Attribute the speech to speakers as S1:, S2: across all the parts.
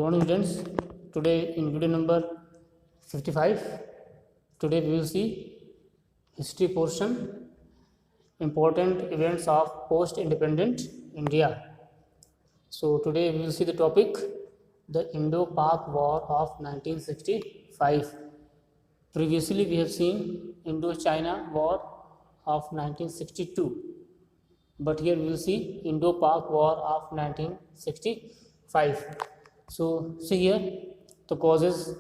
S1: morning students. Today in video number 55, today we will see history portion, important events of post-independent India. So today we will see the topic, the Indo-Pak War of 1965. Previously we have seen Indo-China War of 1962, but here we will see Indo-Pak War of 1965. So see here the causes,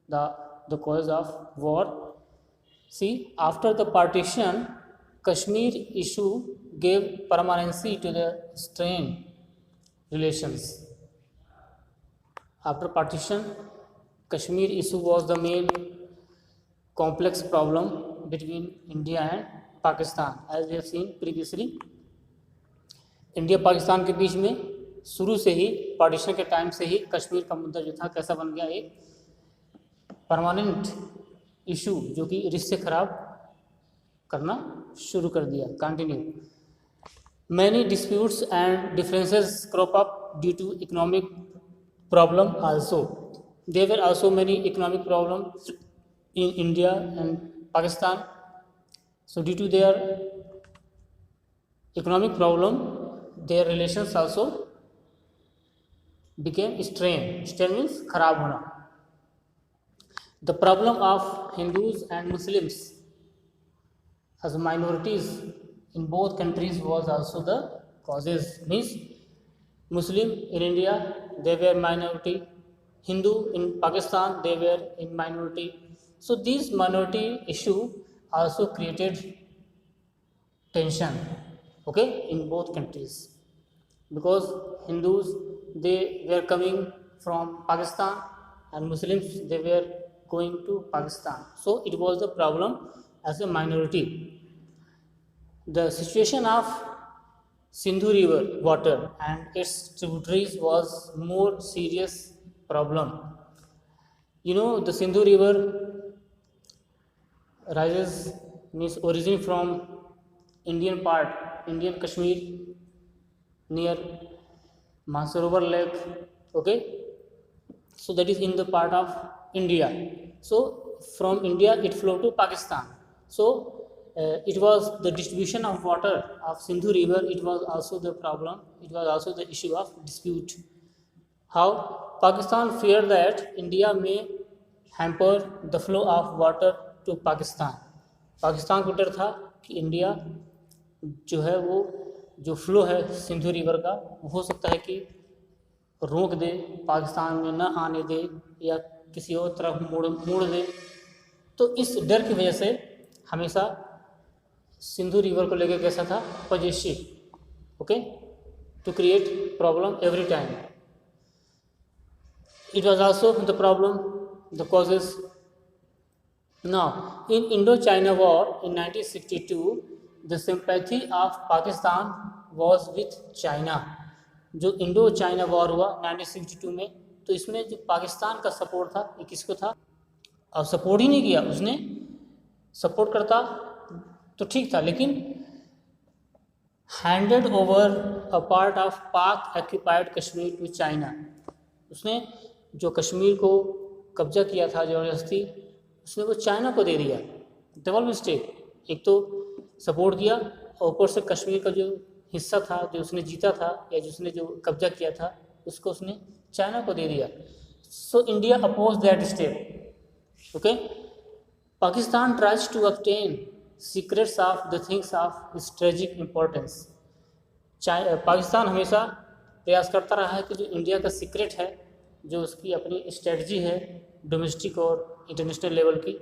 S1: the causes of war. See, after the partition, Kashmir issue gave permanency to the strained relations. After partition, Kashmir issue was the main complex problem between India and Pakistan. As we have seen previously, India Pakistan के बीच में शुरू से ही, partition के time से ही कश्मीर का मुद्दा जो था कैसा बन गया, एक परमानेंट इशू जो कि रिश्ते खराब करना शुरू कर दिया, continue. Many disputes and differences crop up due to economic problem also. There were also many economic problem in India and Pakistan. So due to their economic problem, their relations also became strained. Strained means खराब होना. The problem of Hindus and Muslims as minorities in both countries was also the causes. Means Muslim in India they were minority, Hindu in Pakistan they were in minority. So these minority issue also created tension, okay, in both countries, because Hindus they were coming from Pakistan and Muslims they were going to Pakistan. So it was the problem as a minority. The situation of Sindhu river water and its tributaries was more serious problem. You know, the Sindhu river rises, means origin from Indian part, Indian Kashmir, near Mansarovar Lake, okay. So that is in the part of India. So from India it flowed to Pakistan. So it was the distribution of water of Sindhu river, it was also the problem, it was also the issue of dispute. How Pakistan feared that India may hamper the flow of water to Pakistan. Pakistan को डर था कि India जो है वो जो flow है Sindhu river का वो हो सकता है कि रोक दे, पाकिस्तान में न आने दे या किसी और तरफ मोड़ दे. तो इस डर की वजह से हमेशा सिंधु रिवर को लेकर कैसा था, positive, okay, to create problem every time. It was also the problem, the causes. Now, in Indo-China War in 1962, the sympathy of Pakistan was with China. जो इंडो चाइना वॉर हुआ 1962 में, तो इसमें जो पाकिस्तान का सपोर्ट था ये किसको था, अब सपोर्ट ही नहीं किया उसने. सपोर्ट करता तो ठीक था, लेकिन handed over a part of पाक ऑक्यूपाइड कश्मीर टू चाइना. उसने जो कश्मीर को कब्जा किया था जबरदस्ती, उसने वो चाइना को दे दिया. डबल मिस्टेक, एक तो सपोर्ट किया और ऊपर से कश्मीर का जो हिस्सा था जो उसने जीता था या जिसने जो कब्जा किया था उसको उसने चाइना को दे दिया. So India oppose that step, okay. Pakistan tries to obtain secrets of the things of strategic importance. Pakistan हमेशा प्रयास करता रहा है कि जो इंडिया का सीक्रेट है, जो उसकी अपनी स्ट्रेटजी है डोमेस्टिक और इंटरनेशनल लेवल की,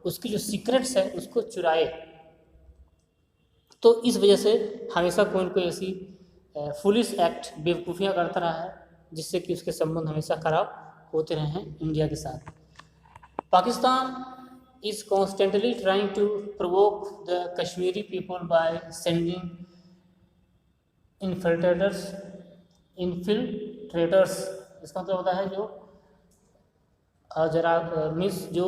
S1: उसकी जो सीक्रेट्स है उसको चुराए. तो इस वजह से हमेशा कोई न कोई ऐसी फुलिश एक्ट, बेवकूफ़ियाँ करता रहा है जिससे कि उसके संबंध हमेशा खराब होते रहे हैं इंडिया के साथ. Pakistan is constantly trying to provoke the Kashmiri people by sending infiltrators. इसका मतलब होता है जो जरा मिस जो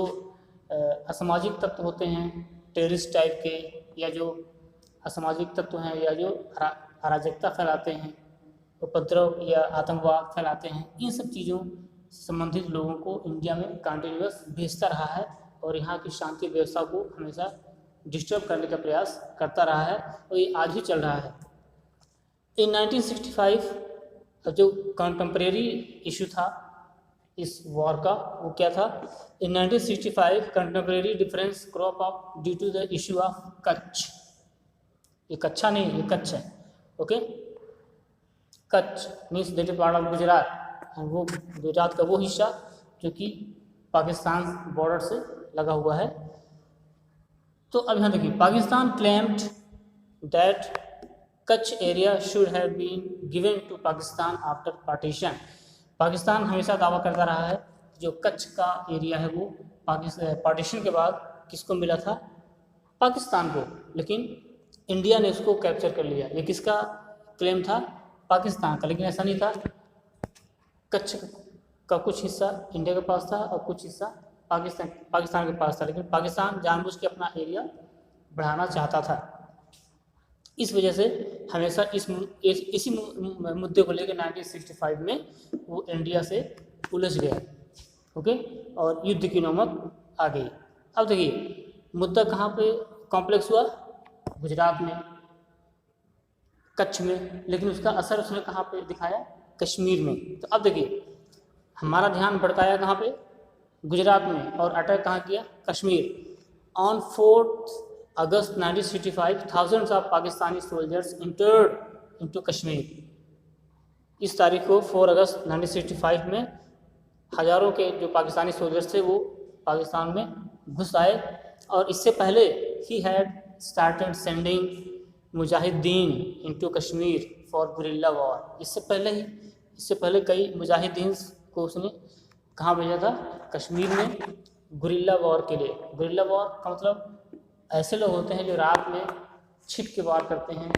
S1: असामाजिक तत्व होते हैं, टेररिस्ट टाइप के, या जो असामाजिक तत्व हैं या जो अराजकता फैलाते हैं, उपद्रव या आतंकवाद फैलाते हैं, इन सब चीज़ों संबंधित लोगों को इंडिया में कंटिन्यूअस भेजता रहा है और यहाँ की शांति व्यवस्था को हमेशा डिस्टर्ब करने का प्रयास करता रहा है और ये आज भी चल रहा है। इन 1965 जो कंटेम्प्रेरी इशू था इस वॉर का वो क्या था? In 1965 contemporary difference crop up due to the issue of Kutch. ये कच्छा नहीं, ये कच्छ है, okay. Kutch means that is part of Gujarat, वो गुजरात का वो हिस्सा जो कि पाकिस्तान बॉर्डर से लगा हुआ है। तो अब यहाँ देखिए, Pakistan claimed that Kutch area should have been given to Pakistan after partition. Pakistan हमेशा दावा करता रहा है जो कच्छ का एरिया है वो पार्टीशन के बाद किसको मिला था? पाकिस्तान को, लेकिन इंडिया ने उसको कैप्चर कर लिया। ये किसका क्लेम था? पाकिस्तान का, लेकिन ऐसा नहीं था। कच्छ का कुछ हिस्सा इंडिया के पास था और कुछ हिस्सा पाकिस्तान के पास था, लेकिन पाकिस्तान जानबूझ के अपना एरिया बढ़ाना चाहता था। इस वजह से हमेशा इसी मुद्दे को लेकर 1965 में वो इंडिया से उलझ गया, ओके, और युद्ध की नौबत आ गई। अब देखिए, मुद्दा कहाँ पे कॉम्प्लेक्स हुआ? गुजरात में, कच्छ में, लेकिन उसका असर उसने कहाँ पे दिखाया? कश्मीर में। तो अब देखिए, हमारा ध्यान भटकाया कहाँ पे? गुजरात में, और अटैक कहाँ किया? Kashmir. On 4 August 1965 thousands of Pakistani soldiers entered into Kashmir. इस तारीख को 4 अगस्त 1965 में हज़ारों के जो पाकिस्तानी सोल्जर्स थे वो पाकिस्तान में घुस आए। और इससे पहले he had started sending Mujahideen into Kashmir for guerrilla war. इससे पहले कई मुजाहिदीन को उसने कहाँ भेजा था? कश्मीर में, गुरिल्ला वॉर के लिए। गुरिल्ला वॉर का मतलब ऐसे लोग होते हैं जो रात में छिप के वार करते हैं,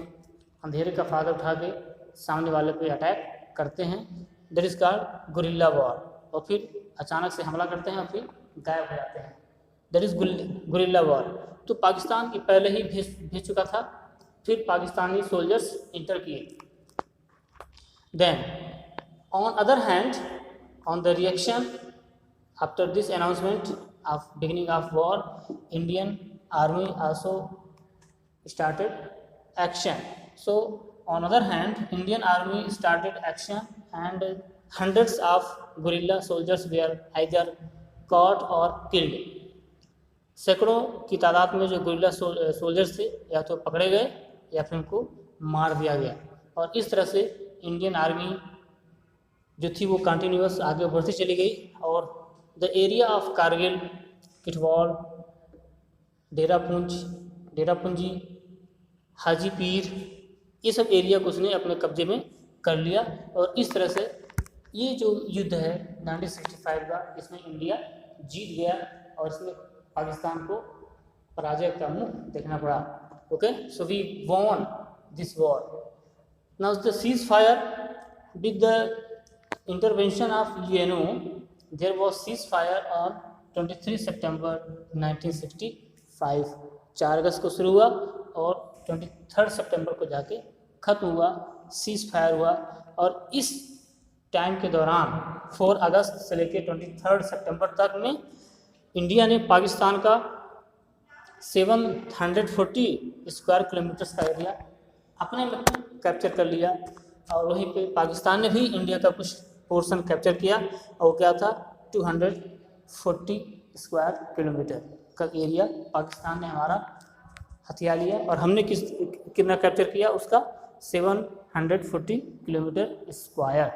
S1: अंधेरे का फ़ायदा उठा के सामने वाले पे अटैक करते हैं, that is called guerrilla war. और फिर अचानक से हमला करते हैं और फिर गायब हो जाते हैं, दैट इज़ गुरिल्ला वॉर। तो पाकिस्तान की पहले ही भेज चुका था, फिर पाकिस्तानी सोल्जर्स इंटर किए। Then on other hand, on the reaction after this announcement of beginning of war, Indian army also started action. So on other hand, Indian army started action and hundreds of guerrilla soldiers were either caught or killed. सैकड़ों की तादाद में जो guerrilla soldiers थे या तो पकड़े गए या फिर उनको मार दिया गया। और इस तरह से इंडियन आर्मी जो थी वो कंटिन्यूअस आगे बढ़ती चली गई। और the area of Kargil, Kitwal, Derapunji, Hajipir, ये सब एरिया को उसने अपने कब्जे में कर लिया। और इस तरह से ये जो युद्ध है 1965 का, इसमें इंडिया जीत गया और इसमें पाकिस्तान को पराजय का मुंह देखना पड़ा। Okay, so we won this war. Now the cease fire with the intervention of UNO, there was ceasefire on 23 September 1965। 4 अगस्त को शुरू हुआ और 23 सितंबर को जाके ख़त्म हुआ, सीज फायर हुआ। और इस टाइम के दौरान 4 अगस्त से लेकर 23 सितंबर तक में इंडिया ने पाकिस्तान का 740 स्क्वायर किलोमीटर्स का एरिया अपने में कैप्चर कर लिया। और वहीं पे पाकिस्तान ने भी इंडिया का कुछ पोर्शन कैप्चर किया और क्या था? 240 स्क्वायर किलोमीटर का एरिया पाकिस्तान ने हमारा हथिया लिया। और हमने कितना कैप्चर किया? उसका 740 किलोमीटर स्क्वायर।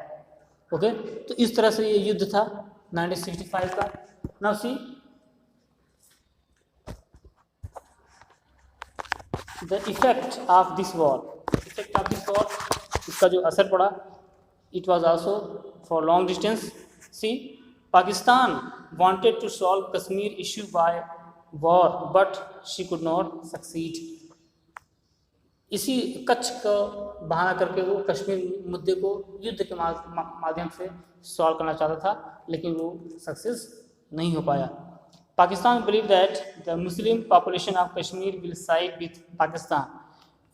S1: ओके, तो इस तरह से ये युद्ध था 1965 का। Now see the effect of this war. Effect of this war, इसका जो असर पड़ा, it was also for long distance. See, Pakistan wanted to solve Kashmir issue by war, but she could not succeed. इसी कच्छ का बहाना करके वो कश्मीर मुद्दे को युद्ध के माध्यम से सॉल्व करना चाहता था, लेकिन वो सक्सेस नहीं हो पाया। Pakistan believe that the Muslim population of Kashmir will side with Pakistan.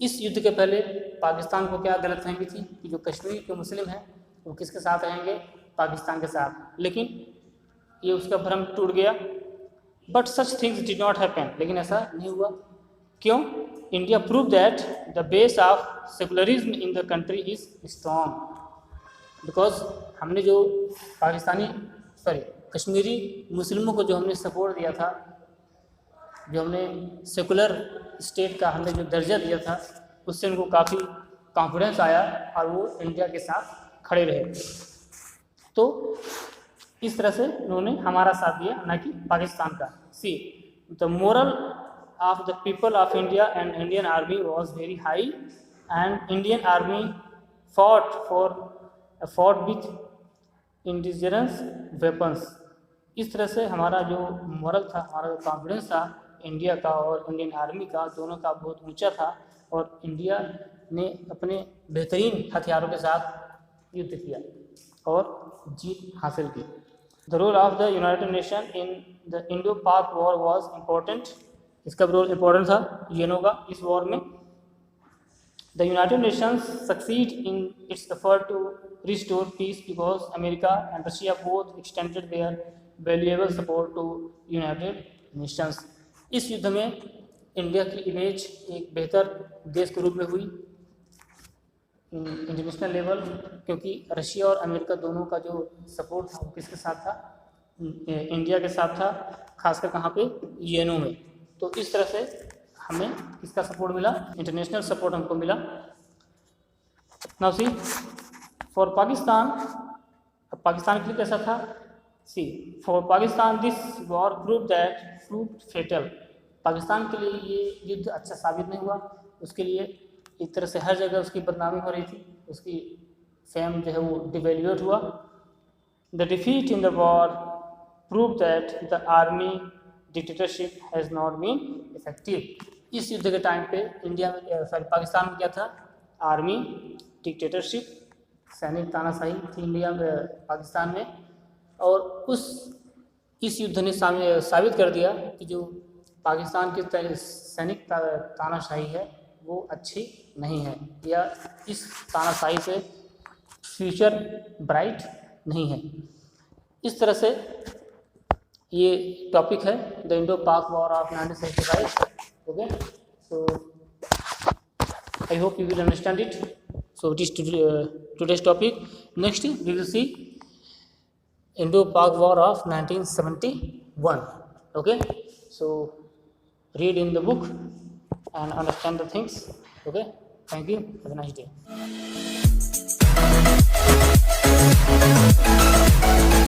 S1: इस युद्ध के पहले पाकिस्तान को क्या गलतफहमी थी कि जो कश्मीर के मुस्लिम हैं वो किसके साथ रहेंगे? पाकिस्तान के साथ, लेकिन ये उसका भ्रम टूट गया। But such things did not happen, लेकिन ऐसा नहीं हुआ। क्यों? India prove that the base of secularism in the country is strong. Because हमने जो कश्मीरी मुस्लिमों को जो हमने सपोर्ट दिया था, जो हमने सेकुलर स्टेट का हमने जो दर्जा दिया था, उससे उनको काफ़ी कॉन्फिडेंस आया और वो इंडिया के साथ खड़े रहे। तो इस तरह से उन्होंने हमारा साथ दिया, न कि पाकिस्तान का। See the moral of the people of India and Indian army was very high and Indian army fought with indigenous weapons. इस तरह से हमारा जो मोरल था, हमारा जो कॉन्फिडेंस था इंडिया का और इंडियन आर्मी का, दोनों का बहुत ऊंचा था, और इंडिया ने अपने बेहतरीन हथियारों के साथ युद्ध किया और जीत हासिल की। The role of the United Nation in the Indo Pak war was important. इसका रोल इम्पोर्टेंट था यूएनओ का इस वॉर में। The United Nations succeed in its effort to restore peace because America and Russia both extended their valuable support to United Nations. इस युद्ध में India की image एक बेहतर देश के रूप में हुई इंटरनेशनल लेवल, क्योंकि रशिया और अमेरिका दोनों का जो सपोर्ट था वो किसके साथ था? इंडिया के साथ था, खासकर कहाँ पे? यूएनओ में। तो इस तरह से हमें किसका सपोर्ट मिला? इंटरनेशनल सपोर्ट हमको मिला। नाउ सी फॉर पाकिस्तान, अब पाकिस्तान के लिए कैसा था? See for Pakistan this war proved fatal. Pakistan के लिए ये युद्ध अच्छा साबित नहीं हुआ। उसके लिए एक तरह से हर जगह उसकी बदनामी हो रही थी, उसकी फेम जो है वो डिवेल्यूएट हुआ। The defeat in the war prove that the army dictatorship has not been effective. इस युद्ध के टाइम पे इंडिया में पाकिस्तान में क्या था? आर्मी डिक्टेटरशिप, सैनिक तानाशाही थी इंडिया में, पाकिस्तान में। और इस युद्ध ने साबित कर दिया कि जो पाकिस्तान की सैनिक तानाशाही है वो अच्छी नहीं है, या इस तानाशाही से फ्यूचर ब्राइट नहीं है। इस तरह से ये टॉपिक है the Indo Pak war of 1975। Okay, so I hope you will understand it. So it is today's topic. Next we will see Indo-Pak War of 1971. Okay, so read in the book and understand the things. Okay, thank you, have a nice day.